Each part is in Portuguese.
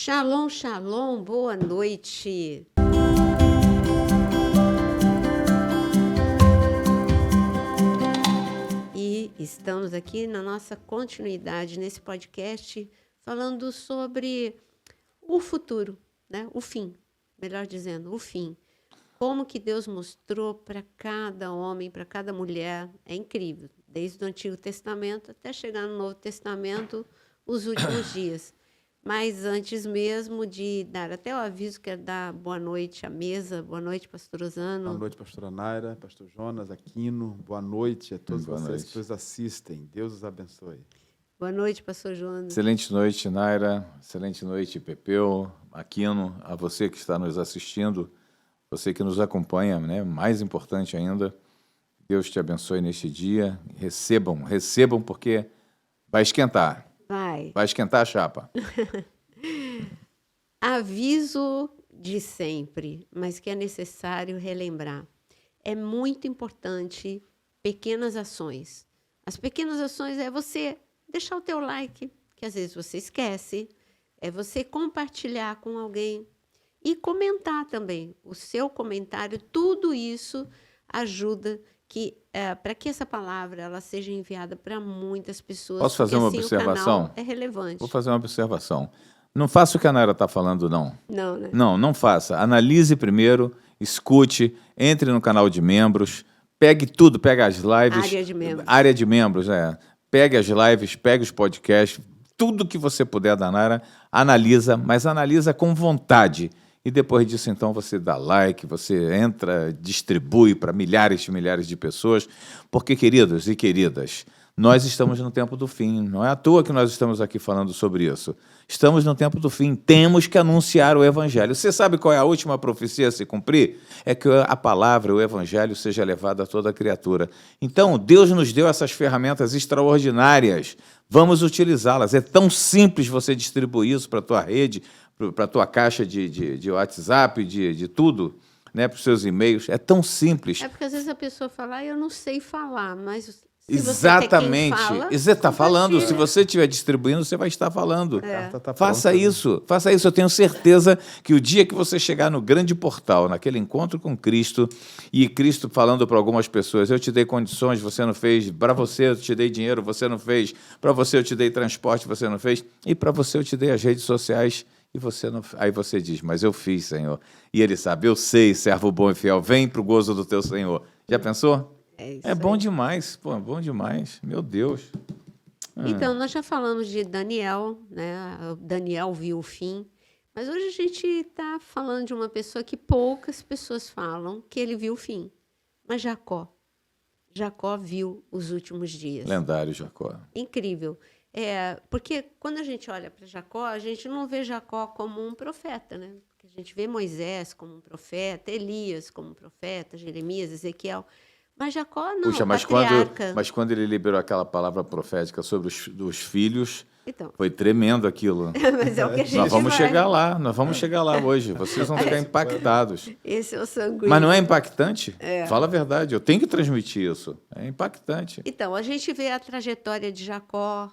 Shalom, shalom, boa noite. E estamos aqui na nossa continuidade nesse podcast falando sobre o futuro, né? O fim, melhor dizendo, o fim. Como que Deus mostrou para cada homem, para cada mulher, é incrível, desde o Antigo Testamento até chegar no Novo Testamento, os últimos dias. Mas antes mesmo de dar até o aviso, quero dar boa noite à mesa. Boa noite, pastor Osano. Boa noite, pastora Naira, pastor Jonas, Aquino. Boa noite a todos vocês que nos assistem. Deus os abençoe. Boa noite, pastor Jonas. Excelente noite, Naira. Excelente noite, Pepeu, Aquino. A você que está nos assistindo, você que nos acompanha, né? Mais importante ainda, Deus te abençoe neste dia. Recebam porque vai esquentar. Vai esquentar a chapa. Aviso de sempre, mas que é necessário relembrar. É muito importante pequenas ações. As pequenas ações é você deixar o teu like, que às vezes você esquece, é você compartilhar com alguém e comentar também. O seu comentário, tudo isso ajuda para que essa palavra ela seja enviada para muitas pessoas. Posso fazer uma assim, observação? O canal é relevante. Vou fazer uma observação. Não faça o que a Naira está falando, não. Não, né? Não faça. Analise primeiro, escute, entre no canal de membros, pegue tudo, pega as lives. Área de membros, Pegue as lives, pegue os podcasts, tudo que você puder da Naira, analisa, mas analisa com vontade. E depois disso, então, você dá like, você entra, distribui para milhares e milhares de pessoas. Porque, queridos e queridas, nós estamos no tempo do fim. Não é à toa que nós estamos aqui falando sobre isso. Estamos no tempo do fim. Temos que anunciar o Evangelho. Você sabe qual é a última profecia a se cumprir? É que a palavra, o Evangelho, seja levado a toda criatura. Então, Deus nos deu essas ferramentas extraordinárias. Vamos utilizá-las. É tão simples você distribuir isso para a tua rede, para a tua caixa de WhatsApp, de tudo, né, para os seus e-mails. É tão simples. É porque às vezes a pessoa fala, eu não sei falar, mas... Exatamente. Você está falando, se você estiver distribuindo, você vai estar falando. Faça isso. Eu tenho certeza que o dia que você chegar no grande portal, naquele encontro com Cristo, e Cristo falando para algumas pessoas, eu te dei condições, você não fez, para você eu te dei dinheiro, você não fez, para você eu te dei transporte, você não fez, e para você eu te dei as redes sociais, e você não... Aí você diz, mas eu fiz, Senhor. E ele sabe, eu sei, servo bom e fiel, vem para o gozo do teu Senhor. Já pensou? É bom demais, pô, bom demais, meu Deus. Então, nós já falamos de Daniel, né? Daniel viu o fim, mas hoje a gente está falando de uma pessoa que poucas pessoas falam que ele viu o fim, mas Jacó viu os últimos dias. Lendário Jacó. Incrível. Porque quando a gente olha para Jacó, a gente não vê Jacó como um profeta, né? Porque a gente vê Moisés como um profeta, Elias como um profeta, Jeremias, Ezequiel. Mas Jacó não, puxa, mas quando ele liberou aquela palavra profética sobre os filhos, então, foi tremendo aquilo. Mas é o que a gente nós vamos chegar lá hoje. Vocês vão ficar impactados. Esse é o sanguíneo. Mas não é impactante? Fala a verdade, eu tenho que transmitir isso. É impactante. Então, a gente vê a trajetória de Jacó,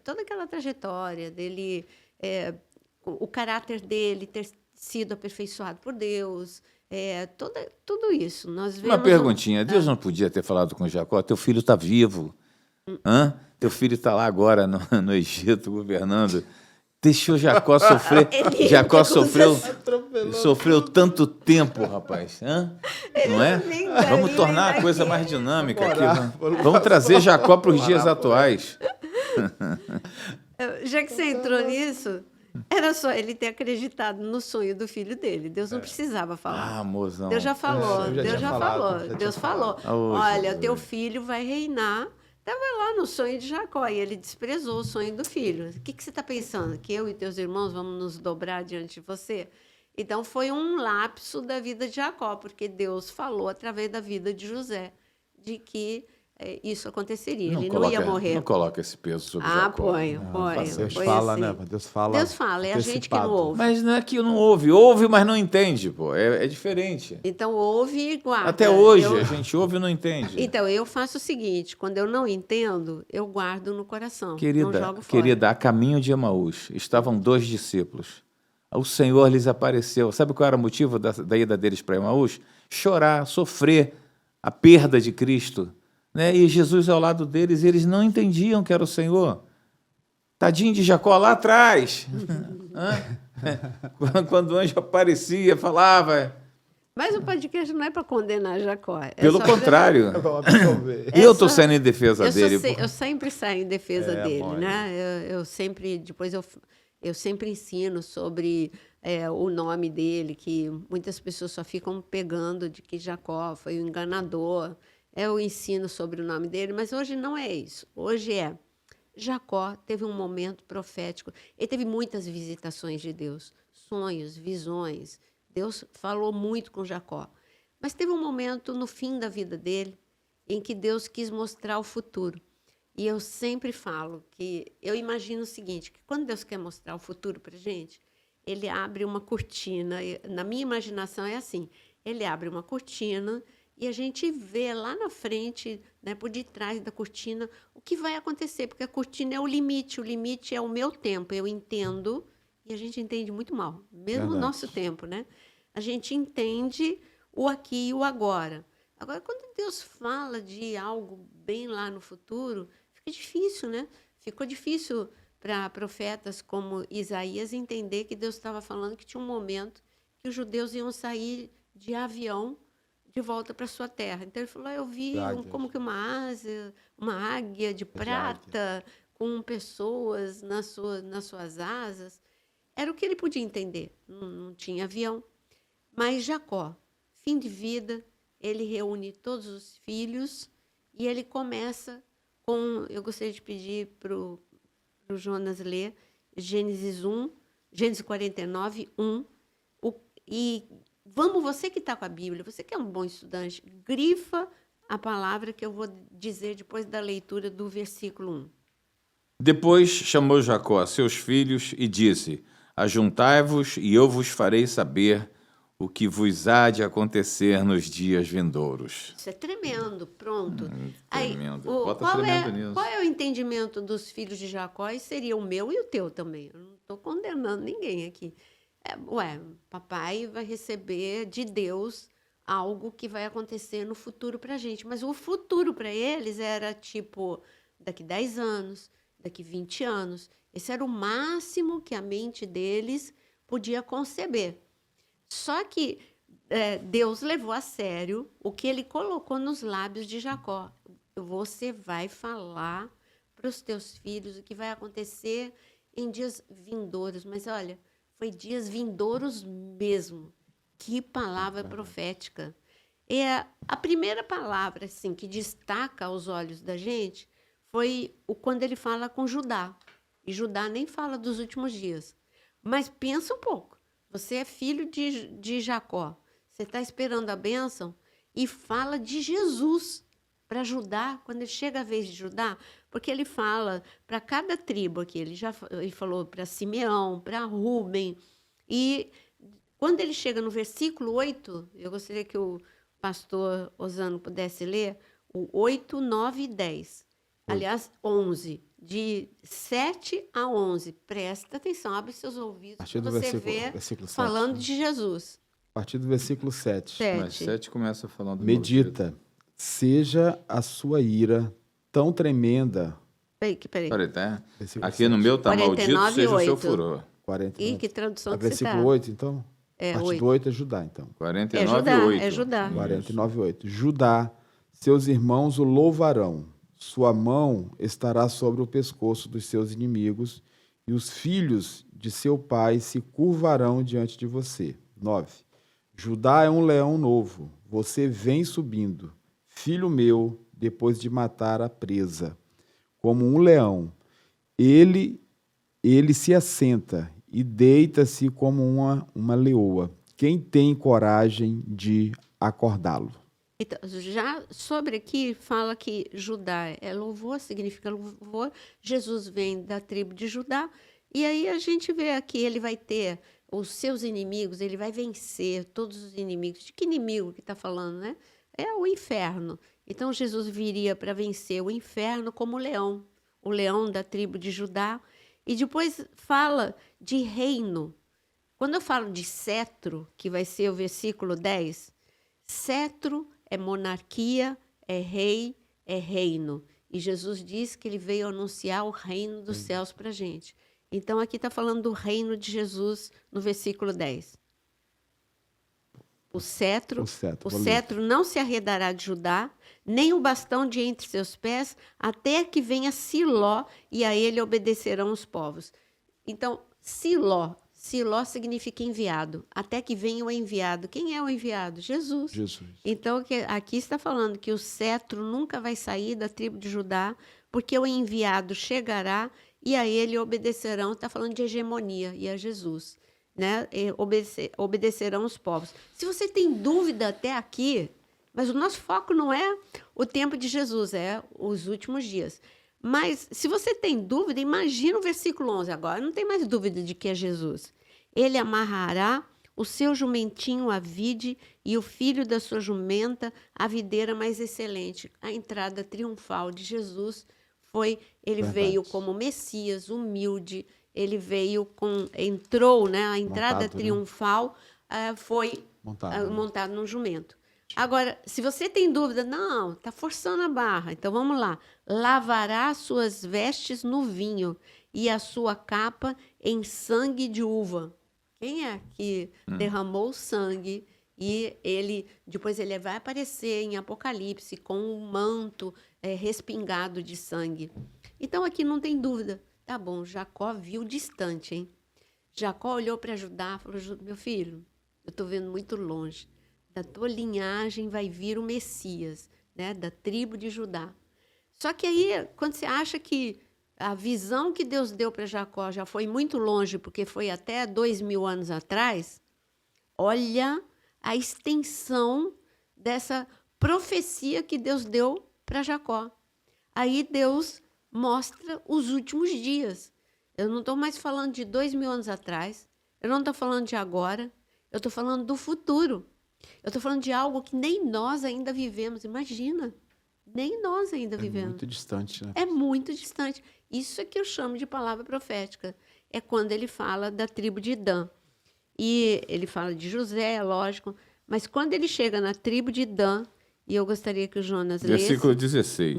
toda aquela trajetória dele, o caráter dele ter sido aperfeiçoado por Deus, tudo isso. Nós vemos uma perguntinha, Deus não podia ter falado com Jacó, teu filho está vivo, teu filho está lá agora no Egito governando, deixou Jacó sofrer, Jacó sofreu tanto tempo, rapaz, não é? Vamos tornar a coisa mais dinâmica aqui, vamos trazer Jacó para os dias atuais. Já que você entrou nisso... Era só ele ter acreditado no sonho do filho dele. Deus não precisava falar. Ah, mozão. Deus já falou. Deus falou. Olha, teu filho vai reinar. Estava lá no sonho de Jacó e ele desprezou o sonho do filho. O que você está pensando? Que eu e teus irmãos vamos nos dobrar diante de você? Então, foi um lapso da vida de Jacó, porque Deus falou através da vida de José, de que isso aconteceria, ele não ia morrer. Não coloca esse peso sobre Jacó. Põe. Deus fala, assim. Né? Deus fala, é a gente que não ouve. Mas não é que não ouve, mas não entende, pô. É diferente. Então, ouve e guarda. Até hoje, a gente ouve e não entende. Então, eu faço o seguinte, quando eu não entendo, eu guardo no coração, não jogo fora. Querida, a caminho de Emaús, estavam 2 discípulos. o Senhor lhes apareceu. Sabe qual era o motivo da ida deles para Emaús? Chorar, sofrer a perda de Cristo, né? E Jesus ao lado deles, e eles não entendiam que era o Senhor. Tadinho de Jacó lá atrás. Quando o anjo aparecia, falava... Mas o podcast não é para condenar Jacó. Pelo contrário. Eu estou saindo em defesa dele. Eu sempre saio em defesa dele, né? Eu sempre ensino sobre o nome dele, que muitas pessoas só ficam pegando de que Jacó foi o enganador. Eu ensino sobre o nome dele, mas hoje não é isso. Hoje Jacó teve um momento profético. Ele teve muitas visitações de Deus, sonhos, visões. Deus falou muito com Jacó. Mas teve um momento no fim da vida dele em que Deus quis mostrar o futuro. E eu sempre falo que eu imagino o seguinte, que quando Deus quer mostrar o futuro para a gente, ele abre uma cortina. Na minha imaginação é assim, ele abre uma cortina e a gente vê lá na frente, né, por detrás da cortina, o que vai acontecer, porque a cortina é o limite é o meu tempo, eu entendo, e a gente entende muito mal, mesmo o nosso tempo, né? A gente entende o aqui e o agora. Agora, quando Deus fala de algo bem lá no futuro, fica difícil, né? Ficou difícil para profetas como Isaías entender que Deus estava falando que tinha um momento que os judeus iam sair de avião de volta para sua terra. Então ele falou, eu vi como que uma águia de prata com pessoas nas suas asas. Era o que ele podia entender, não tinha avião. Mas Jacó, fim de vida, ele reúne todos os filhos e ele começa com, eu gostaria de pedir para o Jonas ler, Gênesis 49, 1, e você que está com a Bíblia, você que é um bom estudante, grifa a palavra que eu vou dizer depois da leitura do versículo 1. Depois chamou Jacó a seus filhos e disse, ajuntai-vos e eu vos farei saber o que vos há de acontecer nos dias vindouros. Isso é tremendo, pronto. Tremendo. Qual é o entendimento dos filhos de Jacó? E seria o meu e o teu também. Eu não estou condenando ninguém aqui. Papai vai receber de Deus algo que vai acontecer no futuro para a gente. Mas o futuro para eles era tipo, daqui 10 anos, daqui 20 anos. Esse era o máximo que a mente deles podia conceber. Só que Deus levou a sério o que ele colocou nos lábios de Jacó. Você vai falar para os teus filhos o que vai acontecer em dias vindouros. Mas, olha, foi dias vindouros mesmo. Que palavra profética. E a primeira palavra assim, que destaca aos olhos da gente foi quando ele fala com Judá. E Judá nem fala dos últimos dias. Mas pensa um pouco. Você é filho de Jacó. Você está esperando a bênção e fala de Jesus para Judá, quando ele chega a vez de Judá, porque ele fala para cada tribo aqui. Ele falou para Simeão, para Rúben. E quando ele chega no versículo 8, eu gostaria que o pastor Osano pudesse ler o 8, 9 e 10. Aliás, 11. De 7 a 11. Presta atenção, abre seus ouvidos para você ver falando de Jesus. A partir do versículo 7. Mas 7 começa falando... Medita, seja a sua ira tão tremenda... Peraí, tá? Aqui no meu está maldito seja o seu furor. 49. E que tradução que versículo você tá? 8, então? A partir do 8 é Judá, então. 49, 8. É Judá. 49, 8. Judá, seus irmãos o louvarão. Sua mão estará sobre o pescoço dos seus inimigos, e os filhos de seu pai se curvarão diante de você. 9. Judá é um leão novo, você vem subindo, filho meu, depois de matar a presa. Como um leão, ele se assenta e deita-se como uma leoa. Quem tem coragem de acordá-lo? Então, já sobre aqui, fala que Judá é louvor, significa louvor. Jesus vem da tribo de Judá. E aí a gente vê aqui, ele vai ter os seus inimigos, ele vai vencer todos os inimigos. De que inimigo que está falando, né? É o inferno. Então, Jesus viria para vencer o inferno como o leão da tribo de Judá. E depois fala de reino. Quando eu falo de cetro, que vai ser o versículo 10, cetro é monarquia, é rei, é reino. E Jesus diz que ele veio anunciar o reino dos céus para a gente. Então, aqui está falando do reino de Jesus no versículo 10. O cetro não se arredará de Judá, nem o bastão de entre seus pés, até que venha Siló, e a ele obedecerão os povos. Então, Siló significa enviado, até que venha o enviado. Quem é o enviado? Jesus. Então, aqui está falando que o cetro nunca vai sair da tribo de Judá, porque o enviado chegará e a ele obedecerão. Está falando de hegemonia, e a Jesus. Né? Obedecerão os povos. Se você tem dúvida até aqui, mas o nosso foco não é o tempo de Jesus, é os últimos dias. Mas se você tem dúvida, imagina o versículo 11 agora, não tem mais dúvida de que é Jesus. Ele amarrará o seu jumentinho à vide e o filho da sua jumenta à videira mais excelente. A entrada triunfal de Jesus foi, ele veio como Messias, humilde. Ele entrou, né? A entrada triunfal foi montado num jumento. Agora, se você tem dúvida, não, está forçando a barra. Então, vamos lá. Lavará suas vestes no vinho e a sua capa em sangue de uva. Quem é que derramou sangue e depois ele vai aparecer em Apocalipse com um manto respingado de sangue. Então, aqui não tem dúvida. Tá bom, Jacó viu distante, hein? Jacó olhou para Judá e falou, meu filho, eu estou vendo muito longe. Da tua linhagem vai vir o Messias, né? Da tribo de Judá. Só que aí, quando você acha que a visão que Deus deu para Jacó já foi muito longe, porque foi até 2000 anos atrás, olha a extensão dessa profecia que Deus deu para Jacó. Aí Deus mostra os últimos dias. Eu não estou mais falando de 2000 anos atrás, eu não estou falando de agora, eu estou falando do futuro. Eu estou falando de algo que nem nós ainda vivemos. Imagina, nem nós ainda vivemos. É muito distante, né? É muito distante. Isso é que eu chamo de palavra profética. É quando ele fala da tribo de Dan. E ele fala de José, lógico, mas quando ele chega na tribo de Dan, e eu gostaria que o Jonas lesse... Versículo 16.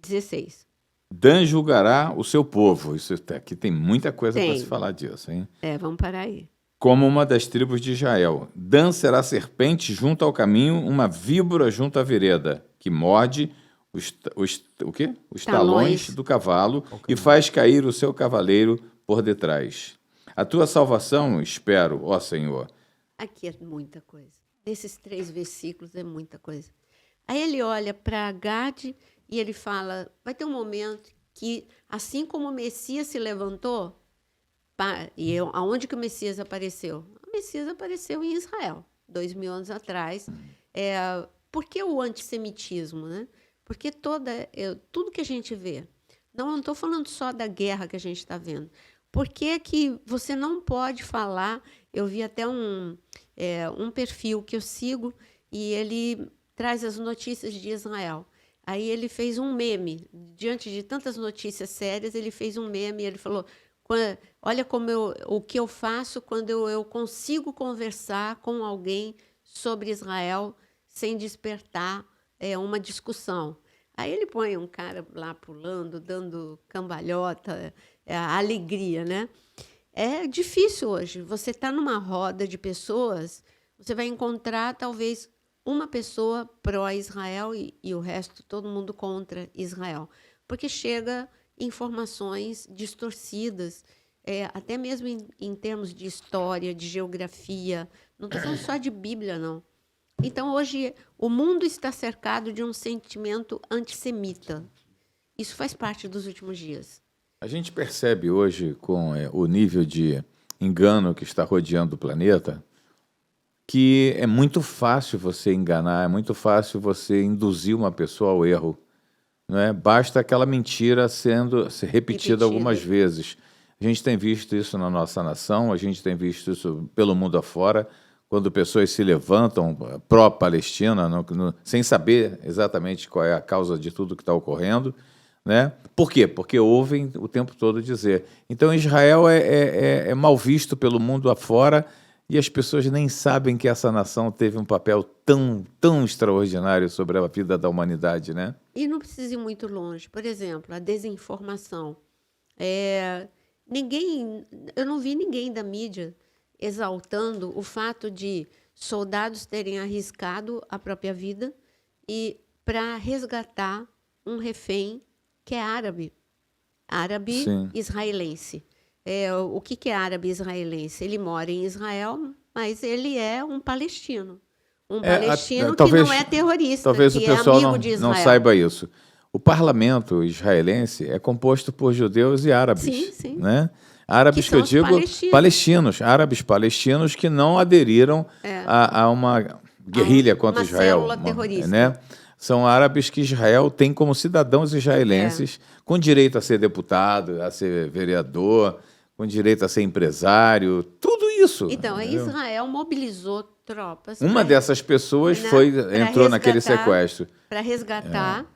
16. Dan julgará o seu povo. Isso aqui tem muita coisa para se falar disso, hein? Vamos parar aí. Como uma das tribos de Israel. Dan será serpente junto ao caminho, uma víbora junto à vereda, que morde os talões do cavalo e faz cair o seu cavaleiro por detrás. A tua salvação espero, ó Senhor. Aqui é muita coisa. Nesses 3 versículos é muita coisa. Aí ele olha para Gade e ele fala, vai ter um momento que, assim como o Messias se levantou, aonde que o Messias apareceu? O Messias apareceu em Israel, 2000 anos atrás. Por que o antissemitismo, né? Porque tudo que a gente vê, não estou falando só da guerra que a gente está vendo. Por que que você não pode falar? Eu vi até um perfil que eu sigo e ele traz as notícias de Israel. Aí ele fez um meme, diante de tantas notícias sérias, ele fez um meme e ele falou... Olha o que eu faço quando eu consigo conversar com alguém sobre Israel sem despertar uma discussão. Aí ele põe um cara lá pulando, dando cambalhota, a alegria, né? É difícil hoje. Você está numa roda de pessoas, você vai encontrar talvez uma pessoa pró-Israel e o resto, todo mundo contra Israel. Porque chega... informações distorcidas, até mesmo em termos de história, de geografia. Não estou falando só de Bíblia, não. Então, hoje, o mundo está cercado de um sentimento antissemita. Isso faz parte dos últimos dias. A gente percebe hoje, com o nível de engano que está rodeando o planeta, que é muito fácil você enganar, é muito fácil você induzir uma pessoa ao erro. Não é? Basta aquela mentira ser repetida algumas vezes. A gente tem visto isso na nossa nação, a gente tem visto isso pelo mundo afora, quando pessoas se levantam pró-Palestina, sem saber exatamente qual é a causa de tudo que está ocorrendo, né? Por quê? Porque ouvem o tempo todo dizer. Então, Israel é mal visto pelo mundo afora e as pessoas nem sabem que essa nação teve um papel tão extraordinário sobre a vida da humanidade, né? E não precisa ir muito longe. Por exemplo, a desinformação. Eu não vi ninguém da mídia exaltando o fato de soldados terem arriscado a própria vida e para resgatar um refém que é árabe Sim. israelense. O que é árabe israelense? Ele mora em Israel, mas ele é um palestino. Um palestino que não é terrorista, talvez que o pessoal é amigo de Israel. não saiba isso. O parlamento israelense é composto por judeus e árabes. Sim. Né? Árabes que eu digo palestinos. Árabes palestinos que não aderiram a uma guerrilha contra Israel. Uma célula terrorista. Né? São árabes que Israel tem como cidadãos israelenses, com direito a ser deputado, a ser vereador, com direito a ser empresário, tudo isso. Então, Israel mobilizou tropas. Uma dessas pessoas entrou naquele sequestro. Para resgatar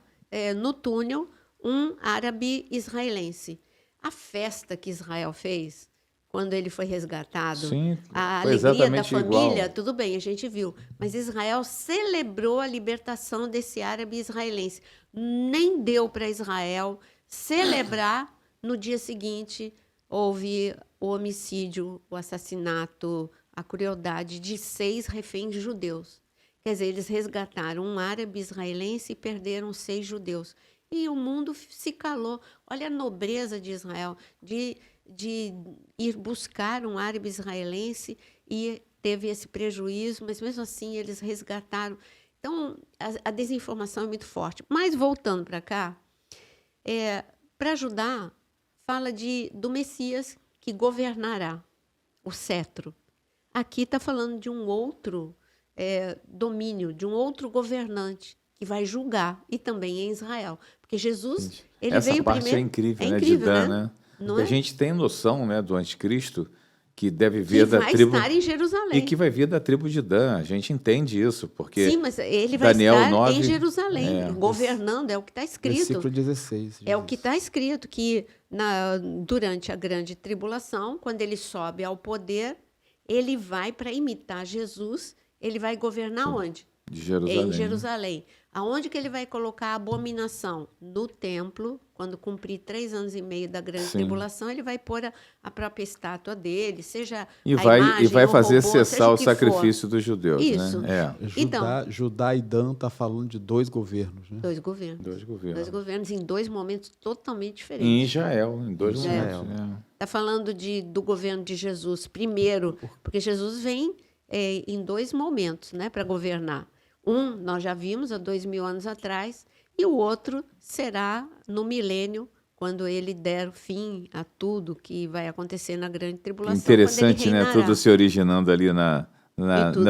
no túnel um árabe israelense. A festa que Israel fez quando ele foi resgatado, sim, a alegria da família, igual. tudo bem, a gente viu. Mas Israel celebrou a libertação desse árabe israelense. Nem deu para Israel celebrar. No dia seguinte, houve o homicídio, o assassinato, a crueldade de 6 reféns judeus. Quer dizer, eles resgataram um árabe israelense e perderam 6 judeus. E o mundo se calou. Olha a nobreza de Israel, de ir buscar um árabe israelense e teve esse prejuízo, mas mesmo assim eles resgataram. Então, a desinformação é muito forte. Mas, voltando para cá, para ajudar, fala do Messias que governará o cetro. Aqui está falando de um outro domínio, de um outro governante que vai julgar, e também em Israel. Porque Jesus, ele essa veio parte primeiro... é incrível, né? Incrível, de Dan, né? Não a gente tem noção, né, do anticristo que deve vir da tribo... Que vai estar em Jerusalém. E que vai vir da tribo de Dan. A gente entende isso, porque... Sim, mas ele vai Daniel estar 9, em Jerusalém, governando, é o que está escrito. Versículo 16. É o que está escrito, que durante a grande tribulação, quando ele sobe ao poder, ele vai, para imitar Jesus, ele vai governar onde? De Jerusalém. Em Jerusalém. Aonde que ele vai colocar a abominação? No templo, quando cumprir 3 anos e meio da grande tribulação, ele vai pôr a própria estátua dele, seja e a vai, imagem, e vai o fazer robô, cessar o seja sacrifício dos judeus. Isso. Né? Judá e Dan está falando de 2 governos. Né? 2 governos. 2 governos. 2 governos em 2 momentos totalmente diferentes. Em Israel, em 2 momentos. Está falando do governo de Jesus primeiro, porque Jesus vem em 2 momentos, né, para governar. Um, nós já vimos há 2000 anos atrás, e o outro será no milênio, quando ele der fim a tudo que vai acontecer na grande tribulação. Interessante, né? Tudo se originando ali na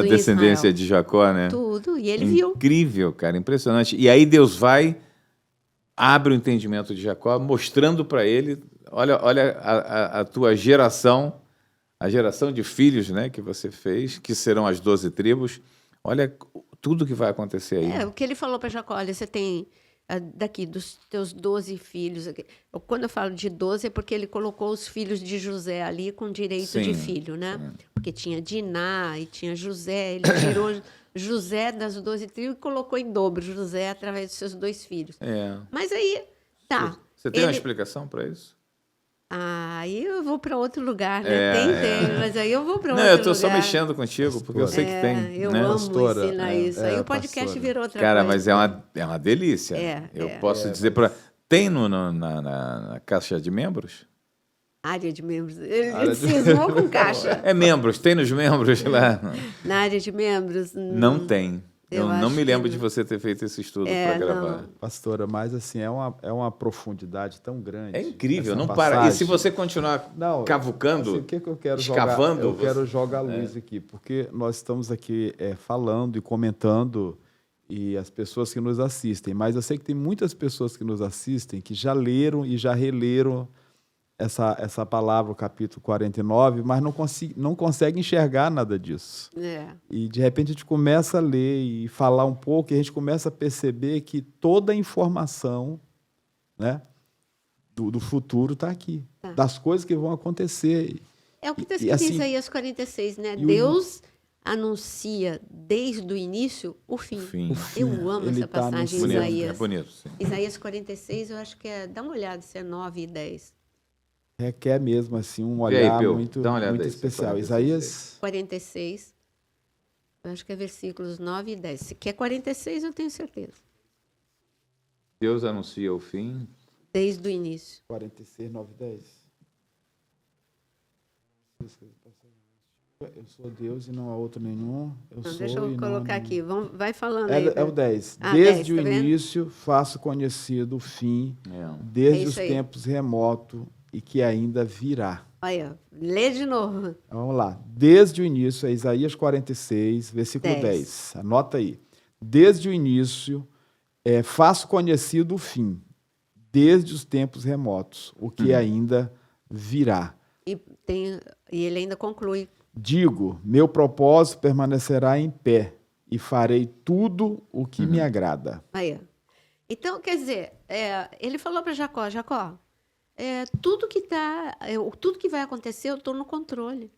descendência de Jacó, né? Tudo, e ele viu. Incrível, cara, impressionante. E aí Deus abre o entendimento de Jacó, mostrando para ele, olha a tua geração, a geração de filhos, né, que você fez, que serão as 12 tribos. Olha tudo que vai acontecer aí. O que ele falou para Jacó, olha, você tem daqui dos teus 12 filhos. Quando eu falo de 12 é porque ele colocou os filhos de José ali com direito de filho, né? Sim. Porque tinha Diná e tinha José, ele tirou José das 12 tribos e colocou em dobro José através dos seus 2 filhos. Mas aí, tá. Você tem uma explicação para isso? Aí eu vou para outro lugar, né? Tem, mas aí eu vou para outro lugar. Não, eu estou só mexendo contigo, porque eu sei que tem. Eu né? amo ensinar isso. Aí o podcast virou outra coisa. Cara, mas é uma delícia. Eu posso dizer para... Tem na caixa de membros? Área de membros. Ele cismou com caixa. Membros, tem nos membros lá? Na área de membros? Não tem. Eu não me lembro de você ter feito esse estudo para gravar. Não. Pastora, mas assim, é uma profundidade tão grande. É incrível, não para. E se você continuar cavucando, assim, o que eu quero escavando... Eu quero jogar a luz aqui, porque nós estamos aqui falando e comentando, e as pessoas que nos assistem, mas eu sei que tem muitas pessoas que nos assistem que já leram e já releram essa palavra, o capítulo 49, mas não consegue enxergar nada disso. E, de repente, a gente começa a ler e falar um pouco, e a gente começa a perceber que toda a informação, né? Do futuro está aqui. Tá. Das coisas que vão acontecer. É o que está escrito em Isaías 46, né? E Deus anuncia desde o início o fim. Fim. Eu amo Ele essa tá passagem em Bonito, Isaías. é bonito, sim. Isaías 46, eu acho que é... Dá uma olhada se é 9 e 10. Requer mesmo assim um Vê aí, olhar Peu, muito, dá uma olhada muito aí, especial. 46. Isaías 46, eu acho que é versículos 9 e 10. Se quer 46, eu tenho certeza. Deus anuncia o fim. Desde o início. 46, 9, 10. Eu sou Deus e não há outro nenhum. Então, deixa eu colocar aqui. Vai falando aí. É o 10. Ah, Desde 10, o tá vendo? início faço conhecido o fim, É. desde É os isso aí. tempos remotos e que ainda virá. Olha, lê de novo. Vamos lá. Desde o início, é Isaías 46, versículo 10. Anota aí. Desde o início, faço conhecido o fim, desde os tempos remotos, o que ainda virá. E ele ainda conclui. Digo, meu propósito permanecerá em pé e farei tudo o que me agrada. Aí. Então, quer dizer, ele falou para Jacó, tudo que vai acontecer, eu estou no controle.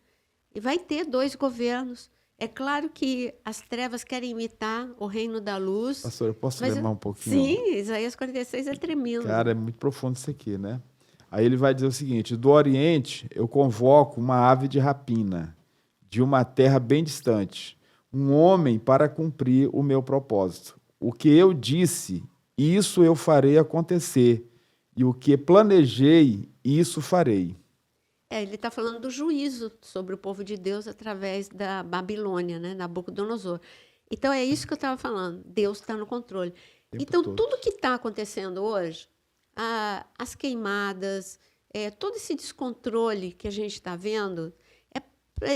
E vai ter 2 governos. É claro que as trevas querem imitar o reino da luz. Pastor, eu posso ler mais um pouquinho? Sim, Isaías 46 é tremendo. Cara, é muito profundo isso aqui, né? Aí ele vai dizer o seguinte: do Oriente eu convoco uma ave de rapina, de uma terra bem distante, um homem para cumprir o meu propósito. O que eu disse, isso eu farei acontecer, e o que planejei, isso farei. Ele está falando do juízo sobre o povo de Deus através da Babilônia, né? Nabucodonosor. Então, é isso que eu estava falando. Deus está no controle. Então, todo. tudo que está acontecendo hoje, as queimadas, todo esse descontrole que a gente está vendo,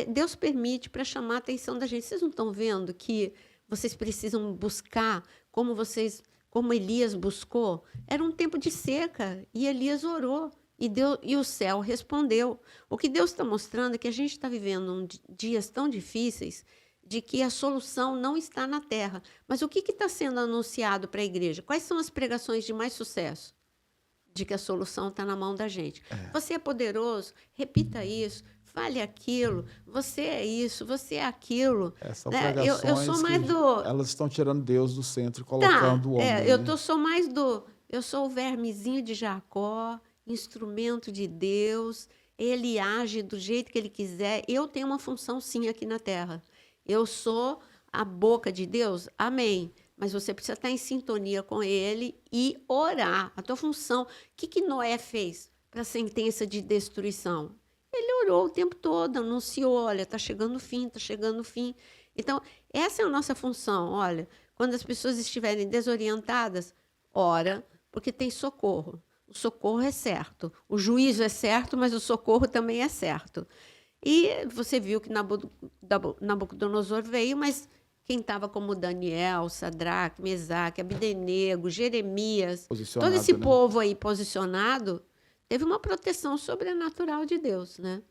Deus permite para chamar a atenção da gente. Vocês não estão vendo que vocês precisam buscar como Elias buscou? Era um tempo de seca e Elias orou. E o céu respondeu. O que Deus está mostrando é que a gente está vivendo dias tão difíceis de que a solução não está na terra. Mas o que está sendo anunciado para a igreja? Quais são as pregações de mais sucesso? De que a solução está na mão da gente. Você é poderoso, repita isso, fale aquilo, você é isso, você é aquilo. São né? pregações eu sou mais que do... elas estão tirando Deus do centro e colocando o homem. Eu sou o vermezinho de Jacó, instrumento de Deus, ele age do jeito que ele quiser. Eu tenho uma função, sim, aqui na terra. Eu sou a boca de Deus, amém. Mas você precisa estar em sintonia com ele e orar. A tua função. O que Noé fez para a sentença de destruição? Ele orou o tempo todo, anunciou, olha, está chegando o fim, está chegando o fim. Então, essa é a nossa função. Olha, quando as pessoas estiverem desorientadas, ora, porque tem socorro. O socorro é certo. O juízo é certo, mas o socorro também é certo. E você viu que Nabucodonosor veio, mas quem estava como Daniel, Sadraque, Mesaque, Abdenego, Jeremias, todo esse povo aí posicionado, teve uma proteção sobrenatural de Deus, né?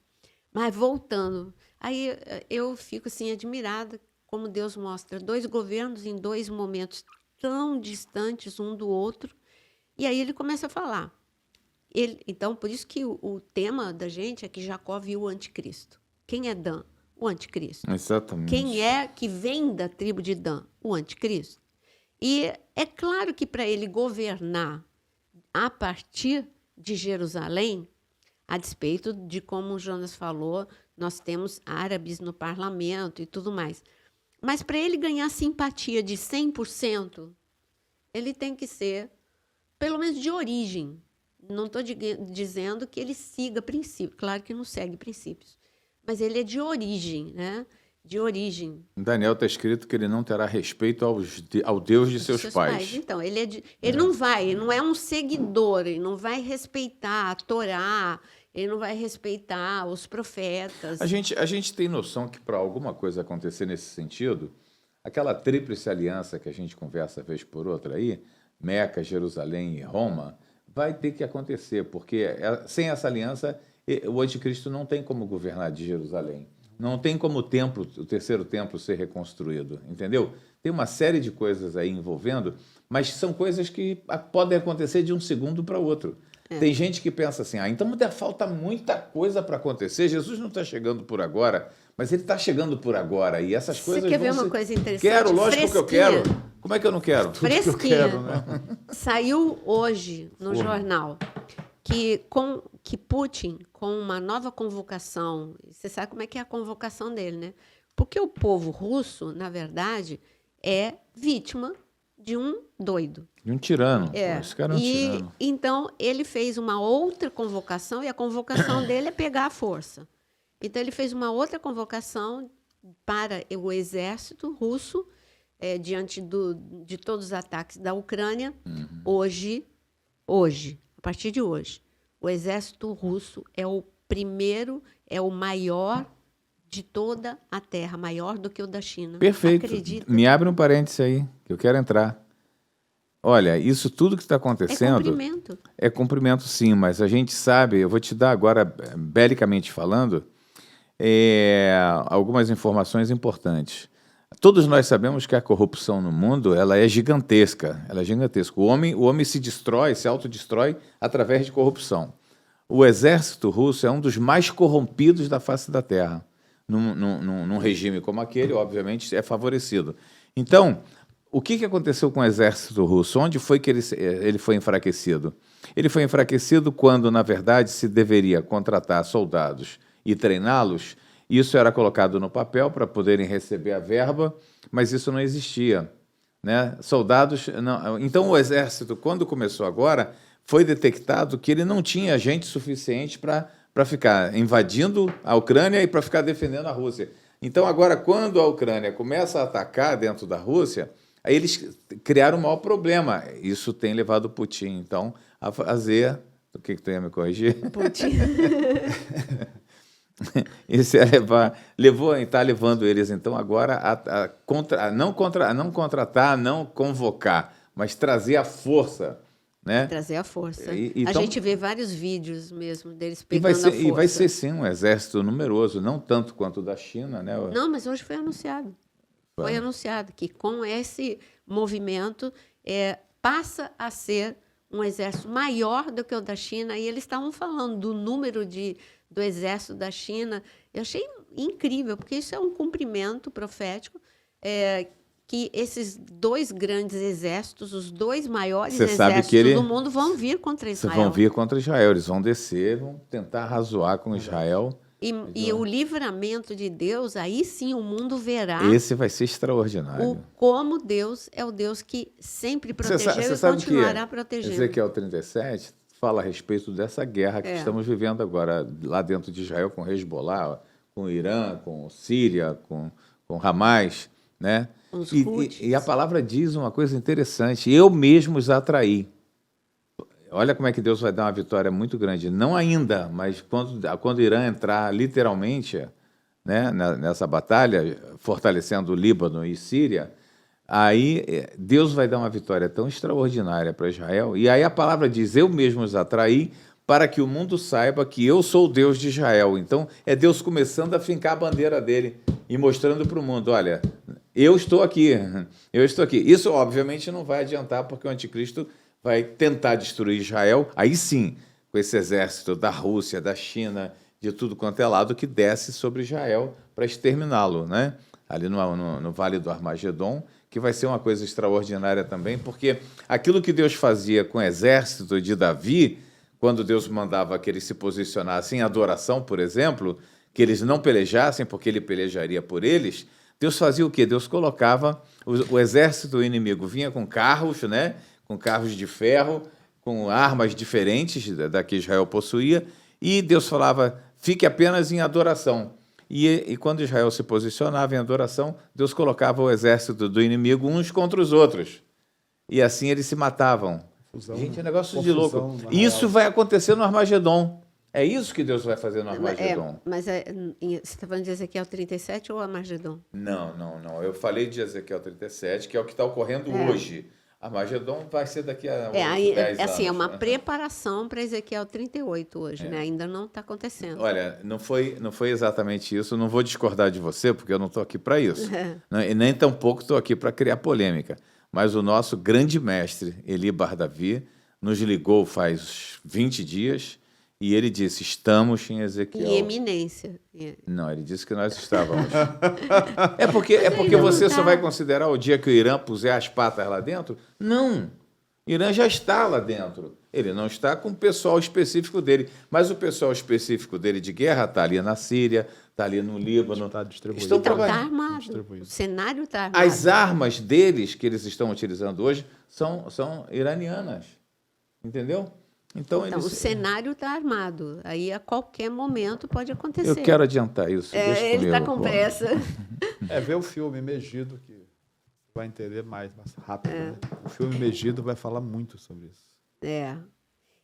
Mas voltando, aí eu fico assim admirada como Deus mostra 2 governos em 2 momentos tão distantes um do outro. E aí ele começa a falar. Então, por isso que o tema da gente é que Jacó viu o anticristo. Quem é Dan? O anticristo. Exatamente. Quem é que vem da tribo de Dan? O anticristo. E é claro que para ele governar a partir de Jerusalém, a despeito de, como o Jonas falou, nós temos árabes no parlamento e tudo mais. Mas para ele ganhar simpatia de 100%, ele tem que ser, pelo menos de origem. Não estou dizendo que ele siga princípios. Claro que não segue princípios. Mas ele é de origem, né? De origem. Em Daniel está escrito que ele não terá respeito ao Deus de seus pais. Então, ele não é um seguidor, ele não vai respeitar a Torá, ele não vai respeitar os profetas. A gente tem noção que para alguma coisa acontecer nesse sentido, aquela tríplice aliança que a gente conversa vez por outra aí, Meca, Jerusalém e Roma, vai ter que acontecer, porque sem essa aliança o anticristo não tem como governar de Jerusalém. Não tem como o terceiro templo ser reconstruído, entendeu? Tem uma série de coisas aí envolvendo, mas são coisas que podem acontecer de um segundo para o outro. Tem gente que pensa assim, então falta muita coisa para acontecer, Jesus não está chegando por agora, mas ele está chegando por agora, e essas coisas Você quer ver uma coisa interessante? Quero, lógico Fresquinha. que eu quero. Como é que eu não quero? Tudo Fresquinha. que eu quero, né? Saiu hoje no jornal que Putin, com uma nova convocação, você sabe como é que é a convocação dele, né? Porque o povo russo, na verdade, é vítima de um doido. De um tirano. Esse cara é um tirano. Então, ele fez uma outra convocação, e a convocação dele é pegar a força. Então, ele fez uma outra convocação para o exército russo, diante de todos os ataques da Ucrânia. Hoje, a partir de hoje, o exército russo é o primeiro, é o maior de toda a Terra, maior do que o da China. Perfeito. Acredita? Me abre um parêntese aí, que eu quero entrar. Olha, isso tudo que está acontecendo... É cumprimento. É cumprimento, sim, mas a gente sabe, eu vou te dar agora, belicamente falando, algumas informações importantes. Todos nós sabemos que a corrupção no mundo ela é gigantesca. Ela é gigantesca. O homem se destrói, se autodestrói através de corrupção. O exército russo é um dos mais corrompidos da face da Terra. Num regime como aquele, obviamente, é favorecido. Então, o que aconteceu com o exército russo? Onde foi que ele foi enfraquecido? Ele foi enfraquecido quando, na verdade, se deveria contratar soldados e treiná-los. Isso era colocado no papel para poderem receber a verba, mas isso não existia, né? Soldados... Não. Então, o exército, quando começou agora, foi detectado que ele não tinha gente suficiente para ficar invadindo a Ucrânia e para ficar defendendo a Rússia. Então, agora, quando a Ucrânia começa a atacar dentro da Rússia, aí eles criaram um maior problema. Isso tem levado o Putin, então, a fazer... O que tu ia me corrigir? Putin. Isso está levando eles, então, agora a não contratar, não convocar, mas trazer a força. Né? Trazer a força. Então, a gente vê vários vídeos mesmo deles pegando a força. E vai ser, sim, um exército numeroso, não tanto quanto o da China. Né? Não, mas hoje foi anunciado. Foi anunciado que com esse movimento passa a ser um exército maior do que o da China, e eles estavam falando do número do exército da China. Eu achei incrível, porque isso é um cumprimento profético, que esses dois grandes exércitos, os dois maiores exércitos do mundo, vão vir contra Israel. Vão vir contra Israel, eles vão descer, vão tentar arrazoar com Israel. E o livramento de Deus, aí sim o mundo verá. Esse vai ser extraordinário. Como Deus é o Deus que sempre protegeu e continuará protegendo. Ezequiel 37 fala a respeito dessa guerra que estamos vivendo agora, lá dentro de Israel, com Hezbollah, com o Irã, com Síria, com Hamas, né? E a palavra diz uma coisa interessante: eu mesmo os atraí. Olha como é que Deus vai dar uma vitória muito grande. Não ainda, mas quando o Irã entrar literalmente, né, nessa batalha, fortalecendo o Líbano e Síria, aí Deus vai dar uma vitória tão extraordinária para Israel. E aí a palavra diz, eu mesmo os atraí para que o mundo saiba que eu sou o Deus de Israel. Então, é Deus começando a fincar a bandeira dele e mostrando para o mundo, olha, eu estou aqui, eu estou aqui. Isso, obviamente, não vai adiantar, porque o anticristo vai tentar destruir Israel, aí sim, com esse exército da Rússia, da China, de tudo quanto é lado, que desce sobre Israel para exterminá-lo, né? Ali no Vale do Armagedon, que vai ser uma coisa extraordinária também, porque aquilo que Deus fazia com o exército de Davi, quando Deus mandava que eles se posicionassem em adoração, por exemplo, que eles não pelejassem, porque ele pelejaria por eles, Deus fazia o quê? Deus colocava, o exército inimigo vinha com carros, né? Com carros de ferro, com armas diferentes da que Israel possuía, e Deus falava, fique apenas em adoração. E quando Israel se posicionava em adoração, Deus colocava o exército do inimigo uns contra os outros. E assim eles se matavam. Gente, é um negócio de louco. Isso vai acontecer no Armagedon. É isso que Deus vai fazer no Armagedon. Mas você está falando de Ezequiel 37 ou Armagedon? Não. Eu falei de Ezequiel 37, que é o que está ocorrendo hoje. Armagedon vai ser daqui a 10 assim, anos. É uma preparação para Ezequiel 38 hoje, né? Ainda não está acontecendo. Olha, não foi exatamente isso. Não vou discordar de você, porque eu não estou aqui para isso. E nem tampouco estou aqui para criar polêmica. Mas o nosso grande mestre, Eli Bar-Davi, nos ligou faz 20 dias e ele disse, estamos em Ezequiel. Em eminência. Não, ele disse que nós estávamos. É porque você só vai considerar o dia que o Irã puser as patas lá dentro? Não. Irã já está lá dentro. Ele não está com o pessoal específico dele. Mas o pessoal específico dele de guerra está ali na Síria, está ali no Líbano. Está distribuído. Então está armado. O cenário está armado. As armas deles que eles estão utilizando hoje são iranianas. Entendeu? Então o cenário está armado. Aí, a qualquer momento, pode acontecer. Eu quero adiantar isso. Ele está com pressa. Vê o filme Megido, que vai entender mais rápido. Né? O filme Megido vai falar muito sobre isso.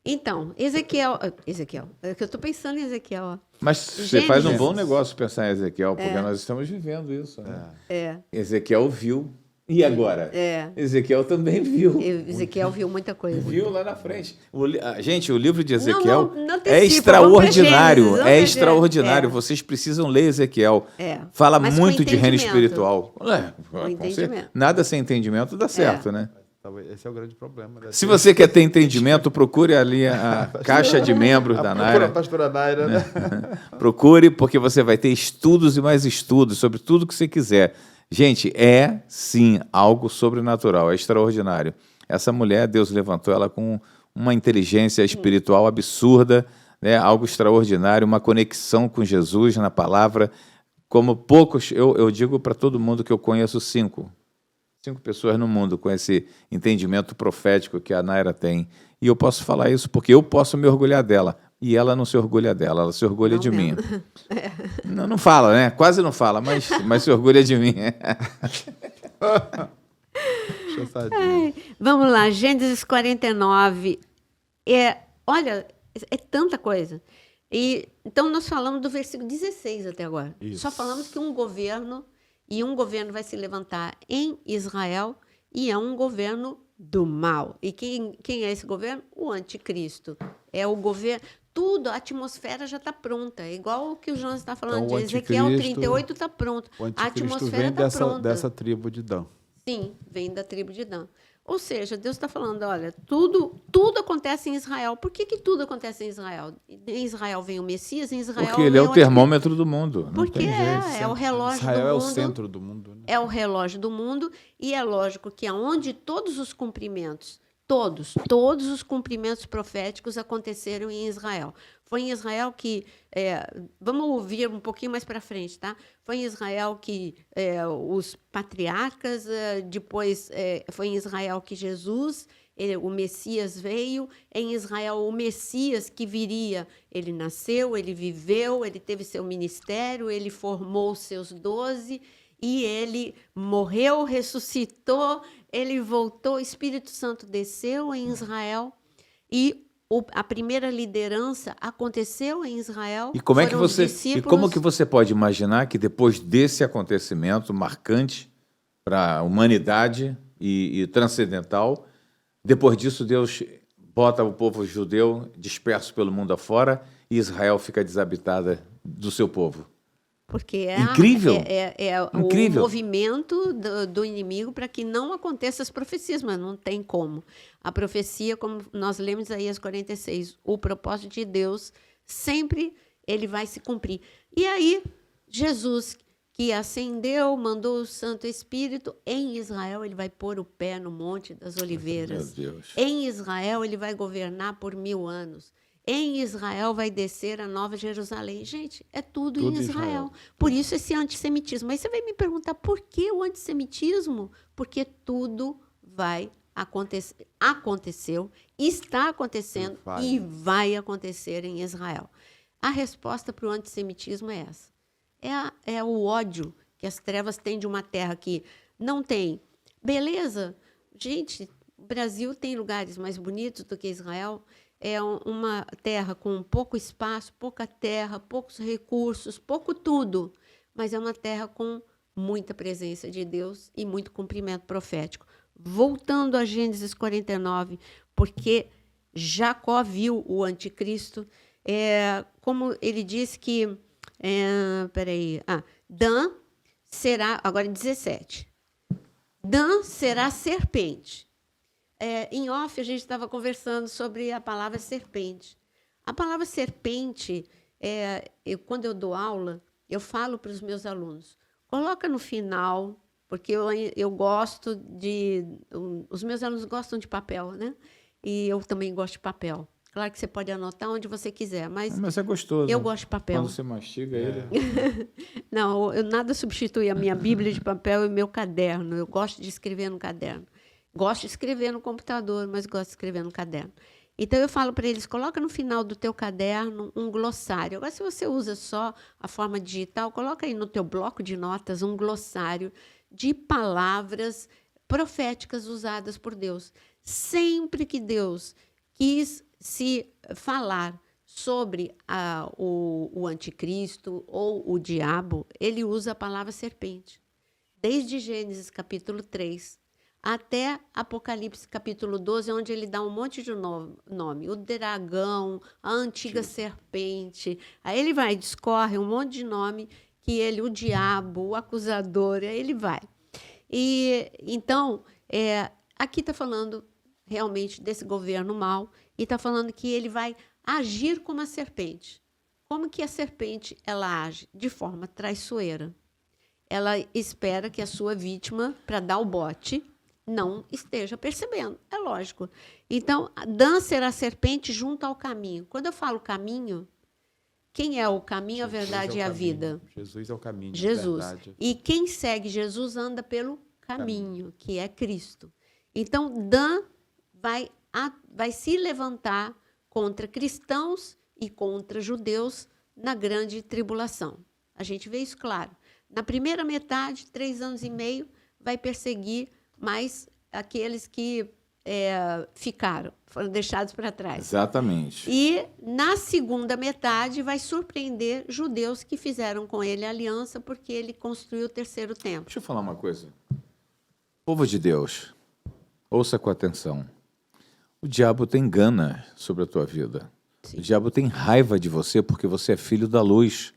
Então, Ezequiel, é que eu estou pensando em Ezequiel. Ó. Mas você faz um bom negócio pensar em Ezequiel, porque nós estamos vivendo isso. Né? Ezequiel viu. E agora? Ezequiel também viu. Ezequiel viu muita coisa. Viu lá na frente. Gente, o livro de Ezequiel não é extraordinário. É extraordinário. Vocês precisam ler Ezequiel. Fala muito de reino espiritual. Nada sem entendimento dá certo, né? Esse é o grande problema. Se você quer ter entendimento, procure ali a caixa de membros da Naira. Procura a pastora Naira, né? Procure, porque você vai ter estudos e mais estudos sobre tudo que você quiser. Gente, é sim algo sobrenatural, é extraordinário. Essa mulher, Deus levantou ela com uma inteligência espiritual absurda, né? Algo extraordinário, uma conexão com Jesus na palavra, como poucos, eu digo para todo mundo que eu conheço 5 pessoas no mundo com esse entendimento profético que a Naira tem. E eu posso falar isso porque eu posso me orgulhar dela. E ela não se orgulha dela, ela se orgulha de mim. Não fala, né? Quase não fala, mas se orgulha de mim. Vamos lá, Gênesis 49. Olha, é tanta coisa. Então, nós falamos do versículo 16 até agora. Isso. Só falamos que um governo vai se levantar em Israel e é um governo do mal. E quem é esse governo? O anticristo. É o governo... Tudo, a atmosfera já está pronta. É igual o que o Jonas está falando então, de Ezequiel 38 está pronto. A atmosfera está pronta. Dessa tribo de Dan. Sim, vem da tribo de Dan. Ou seja, Deus está falando, olha, tudo acontece em Israel. Por que tudo acontece em Israel? Em Israel vem o Messias, em Israel... Porque ele é o termômetro do mundo. Porque é o relógio do mundo. Israel é o centro do mundo. Né? É o relógio do mundo e é lógico que aonde todos os cumprimentos, todos os cumprimentos proféticos aconteceram em Israel. Foi em Israel que... vamos ouvir um pouquinho mais para frente, tá? Foi em Israel que os patriarcas, depois foi em Israel que Jesus, o Messias veio, em Israel o Messias que viria, ele nasceu, ele viveu, ele teve seu ministério, ele formou os seus 12 e ele morreu, ressuscitou, ele voltou, o Espírito Santo desceu em Israel e a primeira liderança aconteceu em Israel. E como que você pode imaginar que depois desse acontecimento marcante para a humanidade e transcendental, depois disso Deus bota o povo judeu disperso pelo mundo afora e Israel fica desabitada do seu povo? Porque incrível. O movimento do inimigo para que não aconteçam as profecias, mas não tem como. A profecia, como nós lemos em Isaías 46, o propósito de Deus sempre ele vai se cumprir. E aí, Jesus, que ascendeu, mandou o Santo Espírito, em Israel ele vai pôr o pé no Monte das Oliveiras. Meu Deus. Em Israel ele vai governar por 1000 anos. Em Israel vai descer a Nova Jerusalém. Gente, é tudo em Israel. Por isso esse antissemitismo. Aí você vai me perguntar por que o antissemitismo? Porque tudo vai acontecer. Aconteceu, está acontecendo e vai acontecer em Israel. A resposta para o antissemitismo é essa. É o ódio que as trevas têm de uma terra que não tem beleza. Gente, o Brasil tem lugares mais bonitos do que Israel. É uma terra com pouco espaço, pouca terra, poucos recursos, pouco tudo, mas é uma terra com muita presença de Deus e muito cumprimento profético. voltando a Gênesis 49, porque Jacó viu o anticristo, como ele diz que, Dan será, agora 17, Dan será serpente. Em off, a gente estava conversando sobre a palavra serpente. A palavra serpente, quando eu dou aula, eu falo para os meus alunos, coloca no final, porque eu gosto os meus alunos gostam de papel, né? E eu também gosto de papel. Claro que você pode anotar onde você quiser, mas é gostoso. Eu gosto de papel. Quando você mastiga ele. Não, nada substitui a minha Bíblia de papel e o meu caderno. Eu gosto de escrever no caderno. Gosto de escrever no computador, mas gosto de escrever no caderno. Então, eu falo para eles, coloca no final do teu caderno um glossário. Agora, se você usa só a forma digital, coloca aí no teu bloco de notas um glossário de palavras proféticas usadas por Deus. Sempre que Deus quis se falar sobre o anticristo ou o diabo, ele usa a palavra serpente. Desde Gênesis capítulo 3 até Apocalipse capítulo 12, onde ele dá um monte de nome. O dragão, a antiga serpente. Aí ele vai, discorre um monte de nome que o diabo, o acusador, aí ele vai. E então, aqui está falando realmente desse governo mau, e está falando que ele vai agir como a serpente. Como que a serpente ela age? De forma traiçoeira. Ela espera que a sua vítima, para dar o bote, não esteja percebendo. É lógico. Então, Dan será a serpente junto ao caminho. Quando eu falo caminho, quem é o caminho, a verdade e a vida? Jesus é o caminho. Jesus. A verdade. E quem segue Jesus anda pelo caminho, que é Cristo. Então, Dan vai se levantar contra cristãos e contra judeus na grande tribulação. A gente vê isso claro. Na primeira metade, 3 anos e meio, vai perseguir mais aqueles que foram deixados para trás. Exatamente. E na segunda metade vai surpreender judeus que fizeram com ele aliança porque ele construiu o terceiro templo. Deixa eu falar uma coisa. Povo de Deus, ouça com atenção. O diabo tem gana sobre a tua vida. Sim. O diabo tem raiva de você porque você é filho da luz.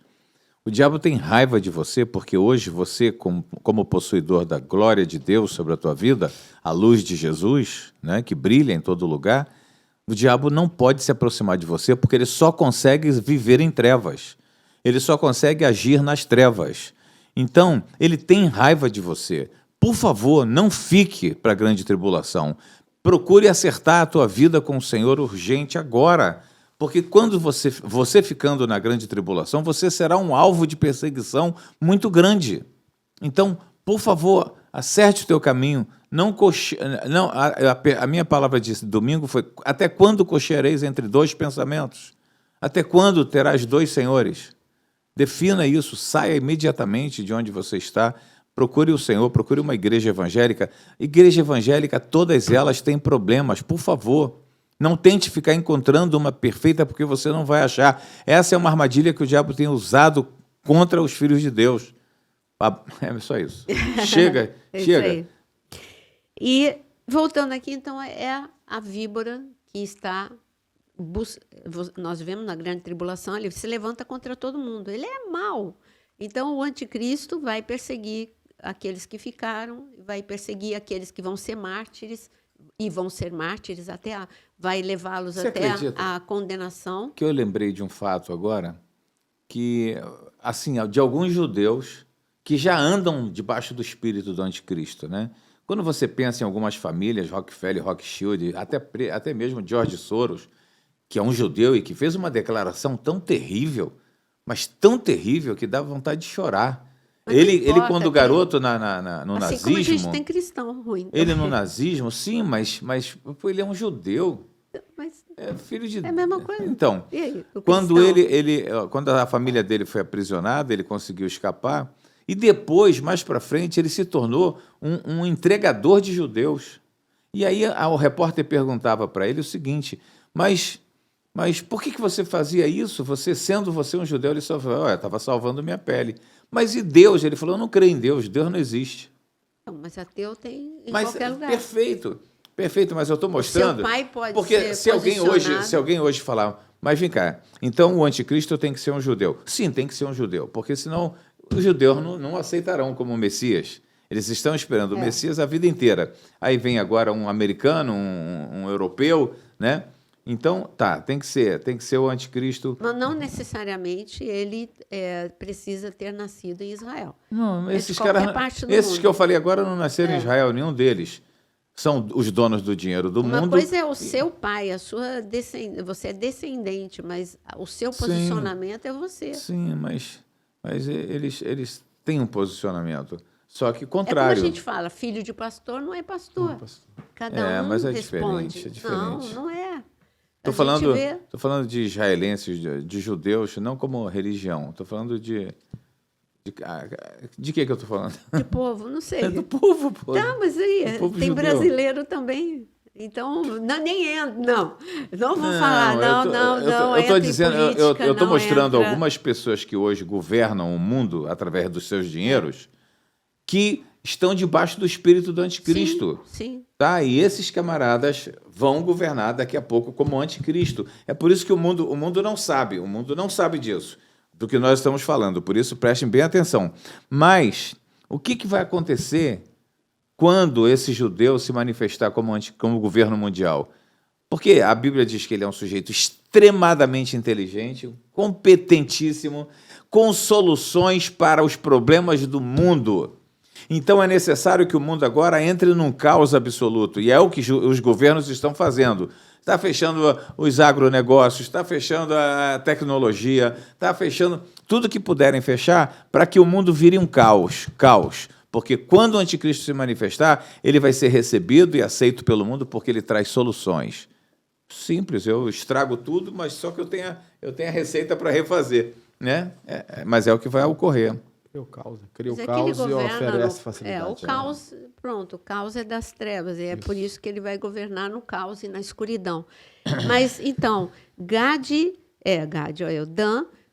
O diabo tem raiva de você porque hoje você, como possuidor da glória de Deus sobre a tua vida, a luz de Jesus, né, que brilha em todo lugar, o diabo não pode se aproximar de você porque ele só consegue viver em trevas. Ele só consegue agir nas trevas. Então, ele tem raiva de você. Por favor, não fique para a grande tribulação. Procure acertar a tua vida com o Senhor urgente agora. Porque quando você ficando na grande tribulação, você será um alvo de perseguição muito grande. Então, por favor, acerte o teu caminho. A minha palavra de domingo foi: até quando cocheareis entre 2 pensamentos? Até quando terás 2 senhores? Defina isso, saia imediatamente de onde você está. Procure o Senhor, procure uma igreja evangélica. Igreja evangélica, todas elas têm problemas, por favor. Não tente ficar encontrando uma perfeita, porque você não vai achar. Essa é uma armadilha que o diabo tem usado contra os filhos de Deus. É só isso. Chega, chega. Aí. E, voltando aqui, então, é a víbora que está... Nós vemos na grande tribulação, ele se levanta contra todo mundo. Ele é mau. Então, o anticristo vai perseguir aqueles que ficaram, vai perseguir aqueles que vão ser mártires, e vão ser mártires vai levá-los até a condenação. Que eu lembrei de um fato agora, que, assim, de alguns judeus que já andam debaixo do espírito do anticristo, né? Quando você pensa em algumas famílias, Rockefeller, Rothschild, até mesmo George Soros, que é um judeu e que fez uma declaração tão terrível, mas tão terrível que dá vontade de chorar. Ele quando garoto no assim nazismo... Como a gente tem cristão ruim. Ele no nazismo, sim, mas ele é um judeu. Mas é filho de... É a mesma coisa. Então, e aí, quando a família dele foi aprisionada, ele conseguiu escapar, e depois, mais para frente, ele se tornou um entregador de judeus. E aí o repórter perguntava para ele o seguinte: mas por que você fazia isso? Sendo você um judeu, ele só falou: estava salvando minha pele. Mas e Deus? Ele falou: eu não creio em Deus, Deus não existe. Mas ateu tem em qualquer lugar. Perfeito, mas eu estou mostrando... O seu pai pode porque ser se alguém hoje falar, mas vem cá, então o anticristo tem que ser um judeu. Sim, tem que ser um judeu, porque senão os judeus não aceitarão como Messias. Eles estão esperando o Messias a vida inteira. Aí vem agora um americano, um europeu, né? Então, tem que ser o anticristo. Mas não necessariamente ele precisa ter nascido em Israel. Não, esses que eu falei agora não nasceram em Israel, nenhum deles. São os donos do dinheiro do mundo. Uma coisa é o seu pai, a sua você é descendente, mas o seu posicionamento é você. Sim, mas eles têm um posicionamento. Só que contrário. É como a gente fala, filho de pastor não é pastor. Cada um mas é responde. diferente. Não é. Estou falando de israelenses, de judeus, não como religião. Estou falando de que eu estou falando? De povo, não sei. É do povo, pô. Tá, mas aí tem judeu. Brasileiro também. Então, nem entra. Não vou falar, não. Eu estou dizendo, eu estou mostrando entra. algumas pessoas que hoje governam o mundo através dos seus dinheiros que estão debaixo do espírito do anticristo. Sim. Tá? E esses camaradas vão governar daqui a pouco como anticristo. É por isso que o mundo não sabe. O mundo não sabe disso, do que nós estamos falando. Por isso, prestem bem atenção. Mas o que vai acontecer quando esse judeu se manifestar como governo mundial? Porque a Bíblia diz que ele é um sujeito extremadamente inteligente, competentíssimo, com soluções para os problemas do mundo. Então é necessário que o mundo agora entre num caos absoluto, e é o que os governos estão fazendo. Está fechando os agronegócios, está fechando a tecnologia, está fechando tudo que puderem fechar para que o mundo vire um caos. Porque quando o anticristo se manifestar, ele vai ser recebido e aceito pelo mundo porque ele traz soluções. Simples, eu estrago tudo, mas só que eu tenho a receita para refazer. Né? Mas é o que vai ocorrer. Cria o caos e oferece facilidade. O caos, pronto, o caos é das trevas, e é por isso que ele vai governar no caos e na escuridão. Mas, então,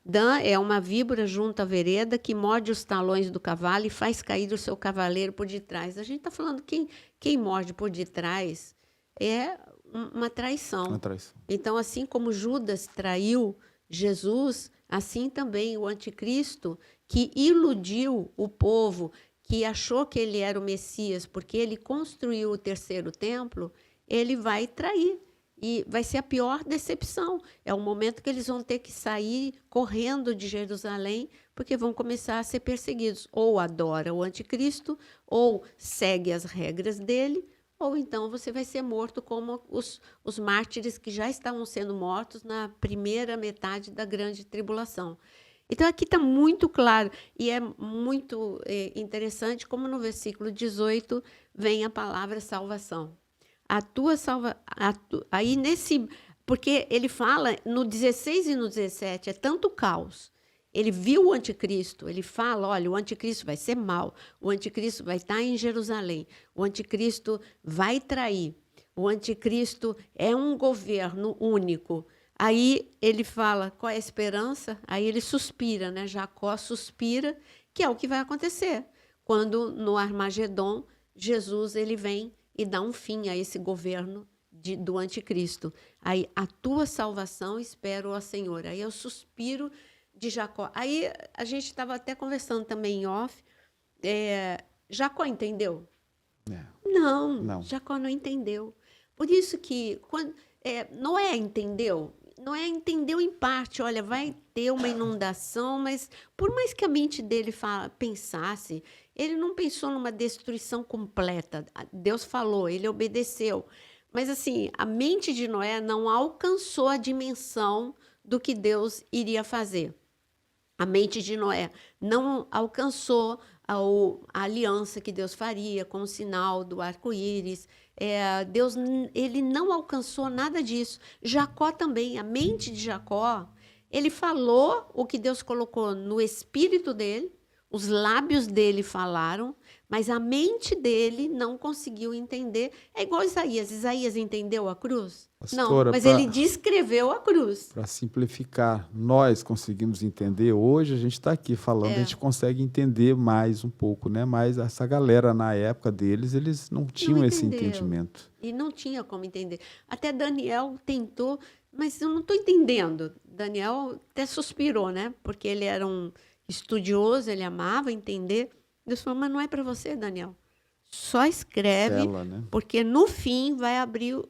Dan é uma víbora junto à vereda que morde os talões do cavalo e faz cair o seu cavaleiro por detrás. A gente está falando que quem morde por detrás é uma traição. Então, assim como Judas traiu Jesus, assim também o anticristo, que iludiu o povo, que achou que ele era o Messias, porque ele construiu o terceiro templo, ele vai trair. E vai ser a pior decepção. É o momento que eles vão ter que sair correndo de Jerusalém, porque vão começar a ser perseguidos. Ou adora o anticristo, ou segue as regras dele, ou então você vai ser morto como os mártires que já estavam sendo mortos na primeira metade da grande tribulação. Então, aqui está muito claro, e é muito interessante como no versículo 18 vem a palavra salvação. Porque ele fala no 16 e no 17, é tanto caos. Ele viu o anticristo, ele fala, olha, o anticristo vai ser mau, o anticristo vai estar em Jerusalém, o anticristo vai trair, o anticristo é um governo único. Aí ele fala, qual é a esperança? Aí ele suspira, né? Jacó suspira, que é o que vai acontecer. Quando no Armagedon, Jesus ele vem e dá um fim a esse governo do anticristo. Aí, a tua salvação espero, ó Senhor. Aí eu suspiro de Jacó. Aí a gente estava até conversando também em off. Jacó entendeu? Não, Jacó não entendeu. Por isso que Noé entendeu. Noé entendeu em parte, olha, vai ter uma inundação, mas por mais que a mente dele pensasse, ele não pensou numa destruição completa. Deus falou, ele obedeceu. Mas assim, a mente de Noé não alcançou a dimensão do que Deus iria fazer. A mente de Noé não alcançou a aliança que Deus faria com o sinal do arco-íris. Deus ele não alcançou nada disso. Jacó também, a mente de Jacó, ele falou o que Deus colocou no espírito dele, os lábios dele falaram, mas a mente dele não conseguiu entender. É igual Isaías. Isaías entendeu a cruz? Pastora, não, mas ele descreveu a cruz. Para simplificar, nós conseguimos entender. Hoje a gente está aqui falando, a gente consegue entender mais um pouco, né? Mas essa galera, na época deles, eles não tinham esse entendimento. E não tinha como entender. Até Daniel tentou, mas eu não estou entendendo. Daniel até suspirou, né? Porque ele era um estudioso, ele amava entender. Deus falou, mas não é para você, Daniel. Só escreve, porque no fim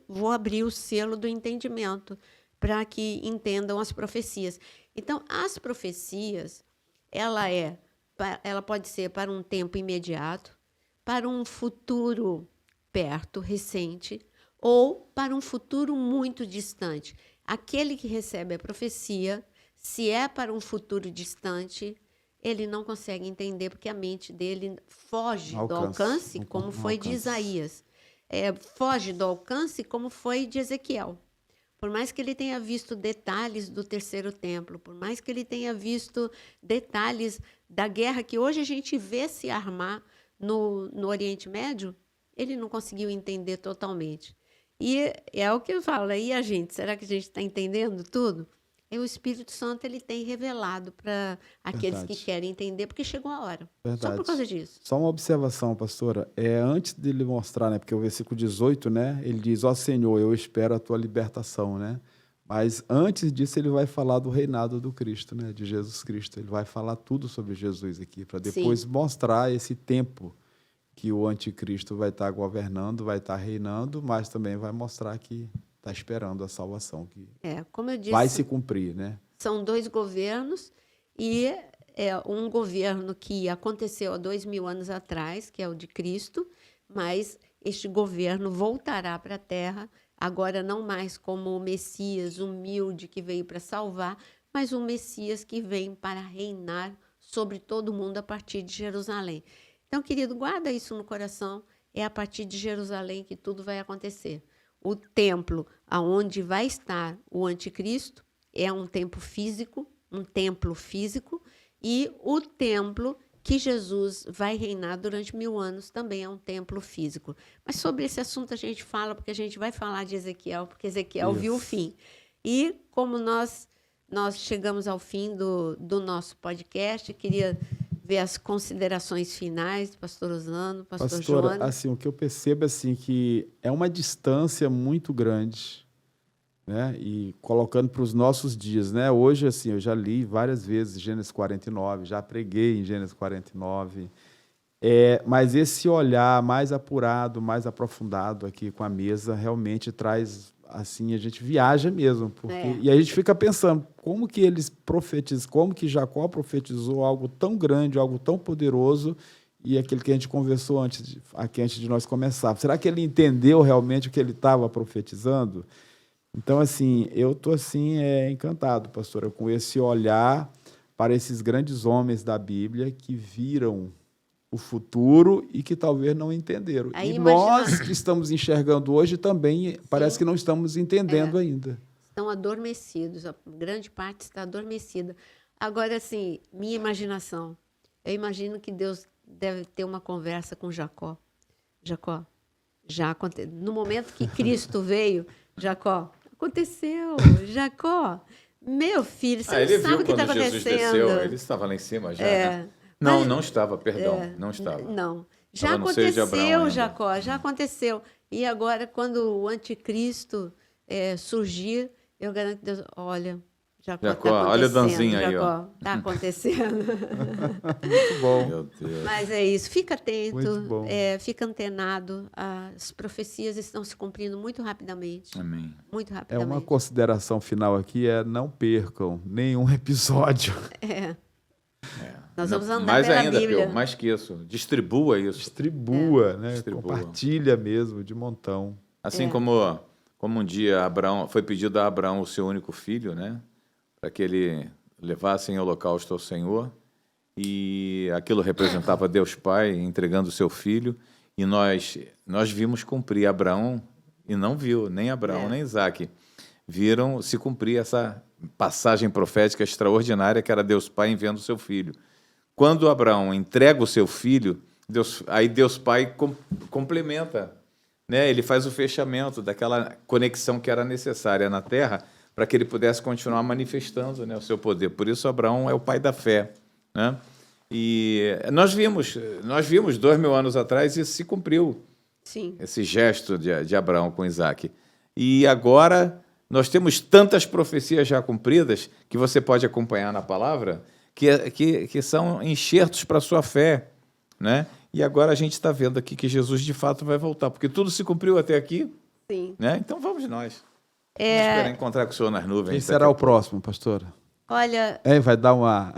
vou abrir o selo do entendimento para que entendam as profecias. Então, as profecias, ela pode ser para um tempo imediato, para um futuro perto, recente, ou para um futuro muito distante. Aquele que recebe a profecia, se é para um futuro distante, ele não consegue entender, porque a mente dele foge do alcance, como foi de Isaías. Foge do alcance, como foi de Ezequiel. Por mais que ele tenha visto detalhes do terceiro templo, por mais que ele tenha visto detalhes da guerra que hoje a gente vê se armar no Oriente Médio, ele não conseguiu entender totalmente. E é o que eu falo, e a gente? Será que a gente está entendendo tudo? E o Espírito Santo ele tem revelado para aqueles que querem entender, porque chegou a hora. Só por causa disso. Só uma observação, pastora. Antes dele mostrar, né, porque o versículo 18, né, ele diz, ó Senhor, eu espero a tua libertação, né? Mas antes disso ele vai falar do reinado do Cristo, né, de Jesus Cristo. Ele vai falar tudo sobre Jesus aqui, para depois mostrar esse tempo que o anticristo vai estar governando, vai estar reinando, mas também vai mostrar que está esperando a salvação, que como eu disse, vai se cumprir, né? São 2 governos, e um governo que aconteceu há 2000 anos atrás, que é o de Cristo, mas este governo voltará para a Terra, agora não mais como o Messias humilde que veio para salvar, mas um Messias que vem para reinar sobre todo mundo a partir de Jerusalém. Então, querido, guarda isso no coração, é a partir de Jerusalém que tudo vai acontecer. O templo aonde vai estar o anticristo é um templo físico, e o templo que Jesus vai reinar durante 1000 anos também é um templo físico. Mas sobre esse assunto a gente fala, porque a gente vai falar de Ezequiel, porque Ezequiel viu o fim. E como nós chegamos ao fim do nosso podcast, queria ver as considerações finais do pastor Osano, pastor Joana. Assim, o que eu percebo assim, que é uma distância muito grande, né? E colocando para os nossos dias, né? Hoje, assim, eu já li várias vezes Gênesis 49, já preguei em Gênesis 49, mas esse olhar mais apurado, mais aprofundado aqui com a mesa, realmente traz, assim, a gente viaja mesmo, e a gente fica pensando, como que eles profetizam, como que Jacó profetizou algo tão grande, algo tão poderoso, e aquele que a gente conversou antes de nós começarmos. Será que ele entendeu realmente o que ele estava profetizando? Então, assim, eu estou assim, encantado, pastora, com esse olhar para esses grandes homens da Bíblia que viram o futuro e que talvez não entenderam. E nós que estamos enxergando hoje também parece que não estamos entendendo ainda. Estão adormecidos, a grande parte está adormecida. Agora, assim, minha imaginação, eu imagino que Deus deve ter uma conversa com Jacó. Jacó, no momento que Cristo veio, Jacó, aconteceu, Jacó, meu filho, você não sabe o que está acontecendo. Desceu, ele estava lá em cima já, né? Não estava, perdão, não estava. Não, já aconteceu, Jacó, já aconteceu. E agora, quando o anticristo surgir, eu garanto a Deus, olha, Jacó, olha o Danzinho aí, Jacó, está acontecendo. Muito bom. Meu Deus. Mas é isso, fica atento, Muito bom. Fica antenado, as profecias estão se cumprindo muito rapidamente. Amém. Muito rapidamente. Uma consideração final aqui não percam nenhum episódio. Nós vamos andar mais pela ainda, Bíblia. mais que isso, distribua isso. Distribua, né? Distribua. Compartilha mesmo, de montão. Assim como um dia Abraão, foi pedido a Abraão o seu único filho, né? Para que ele levasse em holocausto ao Senhor, e aquilo representava Deus Pai entregando o seu filho, e nós vimos cumprir. Abraão, e não viu, nem Abraão, nem Isaac, viram se cumprir essa passagem profética extraordinária que era Deus Pai enviando o seu filho. quando Abraão entrega o seu filho, Deus Pai complementa, né? Ele faz o fechamento daquela conexão que era necessária na terra para que ele pudesse continuar manifestando, né, o seu poder. Por isso, Abraão é o pai da fé, né? E nós vimos 2000 anos atrás, isso se cumpriu. Sim. Esse gesto de Abraão com Isaac. E agora nós temos tantas profecias já cumpridas que você pode acompanhar na palavra, que são enxertos para a sua fé, né? E agora a gente está vendo aqui que Jesus de fato vai voltar, porque tudo se cumpriu até aqui. Sim. Né? Então vamos nós. Vamos esperar encontrar com o senhor nas nuvens. Quem será o próximo, pastora? Olha... vai dar uma...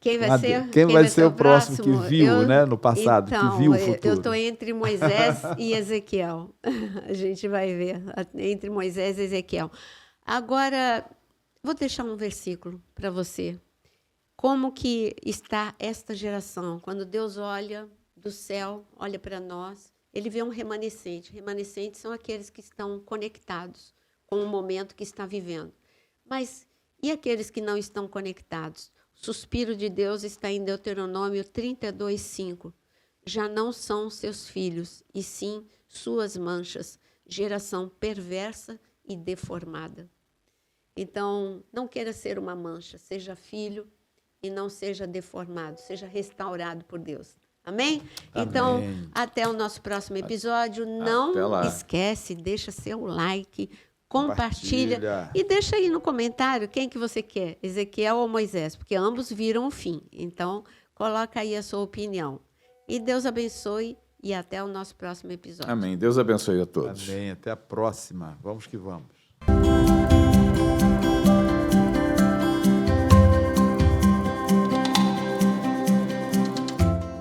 Quem vai ser? Quem vai ser o próximo que viu, né, no passado, então, que viu o futuro? Eu estou entre Moisés e Ezequiel. A gente vai ver, entre Moisés e Ezequiel. Agora, vou deixar um versículo para você. Como que está esta geração? Quando Deus olha do céu, olha para nós, ele vê um remanescente. Remanescentes são aqueles que estão conectados com o momento que está vivendo. Mas e aqueles que não estão conectados? O suspiro de Deus está em Deuteronômio 32:5. Já não são seus filhos, e sim suas manchas, geração perversa e deformada. Então, não queira ser uma mancha, seja filho e não seja deformado, seja restaurado por Deus. Amém? Amém. Então, até o nosso próximo episódio. Não esquece, deixa seu like, compartilha e deixa aí no comentário quem que você quer, Ezequiel ou Moisés, porque ambos viram o fim. Então, coloca aí a sua opinião. E Deus abençoe e até o nosso próximo episódio. Amém. Deus abençoe a todos. Amém. Até a próxima. Vamos que vamos.